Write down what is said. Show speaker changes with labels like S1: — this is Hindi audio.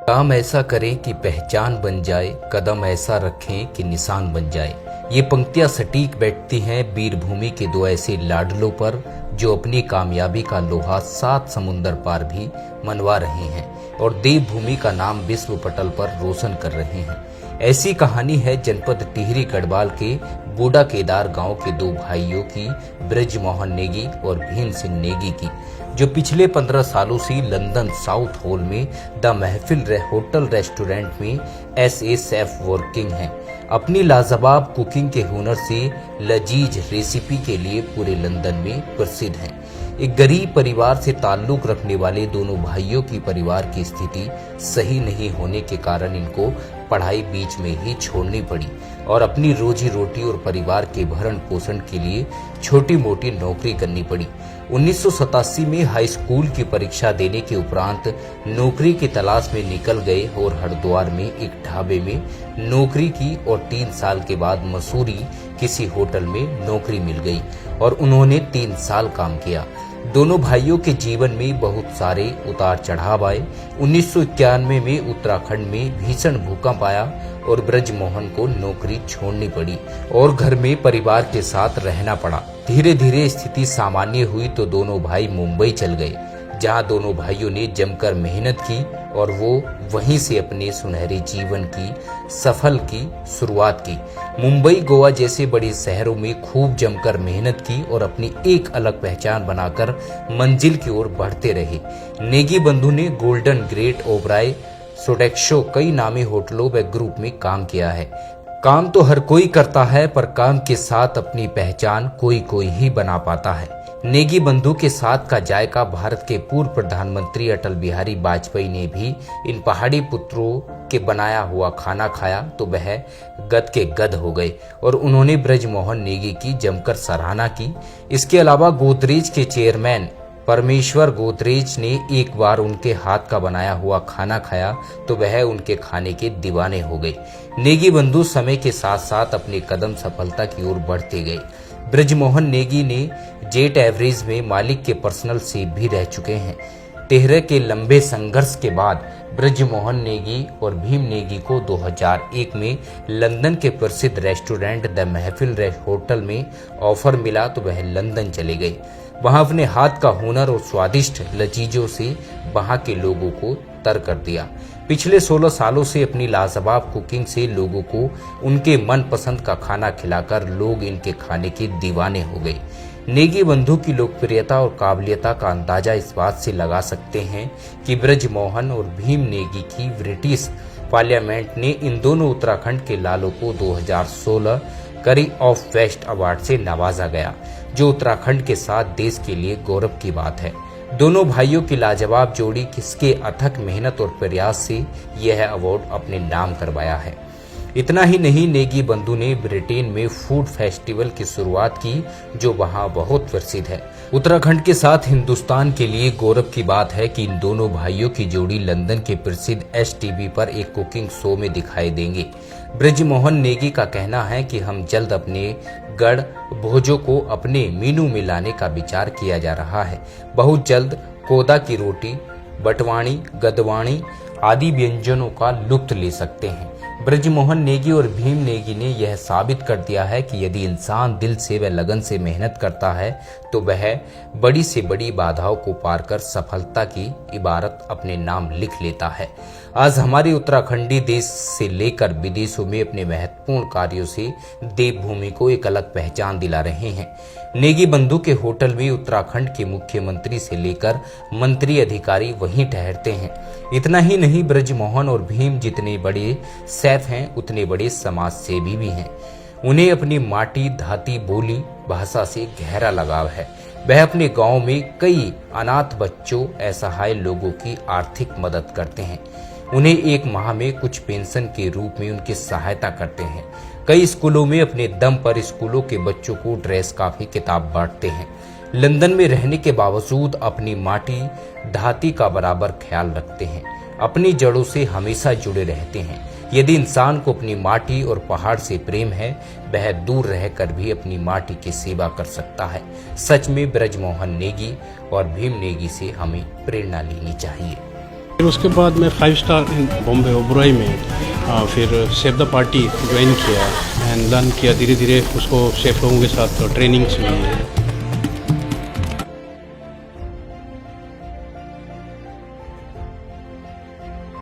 S1: काम ऐसा करें कि पहचान बन जाए, कदम ऐसा रखें कि निशान बन जाए। ये पंक्तियां सटीक बैठती हैं वीरभूमि के दो ऐसे लाडलों पर जो अपनी कामयाबी का लोहा 7 समुंदर पार भी मनवा रहे हैं और देवभूमि का नाम विश्व पटल पर रोशन कर रहे हैं। ऐसी कहानी है जनपद टिहरी गढ़वाल के बूढ़ा केदार गांव के दो भाइयों की, ब्रजमोहन नेगी और भीम सिंह नेगी की, जो पिछले 15 सालों से लंदन साउथ हॉल में द महफिल होटल रेस्टोरेंट में एस ए शेफ वर्किंग हैं। अपनी लाजवाब कुकिंग के हुनर से लजीज रेसिपी के लिए पूरे लंदन में प्रसिद्ध हैं। एक गरीब परिवार से ताल्लुक रखने वाले दोनों भाइयों की परिवार की स्थिति सही नहीं होने के कारण इनको पढ़ाई बीच में ही छोड़नी पड़ी और अपनी रोजी रोटी और परिवार के भरण पोषण के लिए छोटी मोटी नौकरी करनी पड़ी। 1987 में हाई स्कूल की परीक्षा देने के उपरांत नौकरी की तलाश में निकल गए और हरिद्वार में एक ढाबे में नौकरी की और 3 साल के बाद मसूरी किसी होटल में नौकरी मिल गई और उन्होंने 3 साल काम किया। दोनों भाइयों के जीवन में बहुत सारे उतार चढ़ाव आए। 1991 में उत्तराखंड में भीषण भूकंप आया और ब्रजमोहन को नौकरी छोड़नी पड़ी और घर में परिवार के साथ रहना पड़ा। धीरे धीरे स्थिति सामान्य हुई तो दोनों भाई मुंबई चल गए, जहां दोनों भाइयों ने जमकर मेहनत की और वो वहीं से अपने सुनहरे जीवन की सफल की शुरुआत की। मुंबई, गोवा जैसे बड़े शहरों में खूब जमकर मेहनत की और अपनी एक अलग पहचान बनाकर मंजिल की ओर बढ़ते रहे। नेगी बंधु ने गोल्डन, ग्रेट ओबराय, सोडेक्सो कई नामी होटलों व ग्रुप में काम किया है। काम तो हर कोई करता है, पर काम के साथ अपनी पहचान कोई कोई ही बना पाता है। नेगी बंधु के साथ का जायका भारत के पूर्व प्रधानमंत्री अटल बिहारी वाजपेयी ने भी इन पहाड़ी पुत्रों के बनाया हुआ खाना खाया तो वह गद के गद हो गए और उन्होंने ब्रजमोहन नेगी की जमकर सराहना की। इसके अलावा गोदरेज के चेयरमैन परमेश्वर गोदरेज ने एक बार उनके हाथ का बनाया हुआ खाना खाया तो वह उनके खाने के दीवाने हो गए। नेगी बंधु समय के साथ साथ अपने कदम सफलता की ओर बढ़ते गए। ब्रजमोहन नेगी ने जेट एवरेज में मालिक के पर्सनल सेफ भी रह चुके हैं। तेहरे के लंबे संघर्ष के बाद ब्रजमोहन नेगी और भीम नेगी को 2001 में लंदन के प्रसिद्ध रेस्टोरेंट द महफिल होटल में ऑफर मिला तो वह लंदन चले गए। वहां अपने हाथ का हुनर और स्वादिष्ट लजीजों से वहां के लोगों को तर कर दिया। पिछले 16 सालों से अपनी लाजवाब कुकिंग से लोगों को उनके मनपसंद का खाना खिलाकर लोग इनके खाने के दीवाने हो गए। नेगी बंधु की लोकप्रियता और काबिलियता का अंदाजा इस बात से लगा सकते हैं कि ब्रजमोहन और भीम नेगी की ब्रिटिश पार्लियामेंट ने इन दोनों उत्तराखंड के लालों को 2016 करी ऑफ वेस्ट अवार्ड से नवाजा गया, जो उत्तराखंड के साथ देश के लिए गौरव की बात है। दोनों भाइयों की लाजवाब जोड़ी किसके अथक मेहनत और प्रयास से यह अवार्ड अपने नाम करवाया है। इतना ही नहीं, नेगी बंधु ने ब्रिटेन में फूड फेस्टिवल की शुरुआत की जो वहां बहुत प्रसिद्ध है। उत्तराखंड के साथ हिंदुस्तान के लिए गौरव की बात है कि इन दोनों भाइयों की जोड़ी लंदन के प्रसिद्ध STV पर एक कुकिंग शो में दिखाई देंगे। ब्रजमोहन नेगी का कहना है कि हम जल्द अपने गढ़ भोजों को अपने मेनू में लाने का विचार किया जा रहा है। बहुत जल्द कोदा की रोटी, बटवाणी, गदवाणी आदि व्यंजनों का लुत्फ ले सकते हैं। ब्रजमोहन नेगी और भीम नेगी ने यह साबित कर दिया है कि यदि इंसान दिल से व लगन से मेहनत करता है तो वह बड़ी से बड़ी बाधाओं को पार कर सफलता की इबारत अपने नाम लिख लेता है। आज हमारे उत्तराखंडी देश से लेकर विदेशों में अपने महत्वपूर्ण कार्यों से देवभूमि को एक अलग पहचान दिला रहे हैं। नेगी बंधु के होटल में उत्तराखंड के मुख्यमंत्री से लेकर मंत्री अधिकारी वहीं ठहरते हैं। इतना ही नहीं, ब्रजमोहन और भीम जितने बड़े शेफ हैं उतने बड़े समाज सेवी भी हैं। उन्हें अपनी माटी, धाती, बोली, भाषा से गहरा लगाव है। वह अपने गांव में कई अनाथ बच्चों, असहाय लोगों की आर्थिक मदद करते हैं। उन्हें एक माह में कुछ पेंशन के रूप में उनकी सहायता करते हैं। कई स्कूलों में अपने दम पर स्कूलों के बच्चों को ड्रेस, काफी, किताब बांटते हैं। लंदन में रहने के बावजूद अपनी माटी, धाती का बराबर ख्याल रखते हैं। अपनी जड़ों से हमेशा जुड़े रहते हैं। यदि इंसान को अपनी माटी और पहाड़ से प्रेम है, वह दूर रहकर भी अपनी माटी की सेवा कर सकता है। सच में ब्रजमोहन नेगी और भीम नेगी से हमें प्रेरणा लेनी चाहिए।
S2: फिर उसके बाद मैं 5 स्टार इन बॉम्बे ओबरॉय में फिर सेव द पार्टी ज्वाइन किया एंड लर्न किया। धीरे धीरे उसको सेफ लोगों के साथ ट्रेनिंग्स हुई है।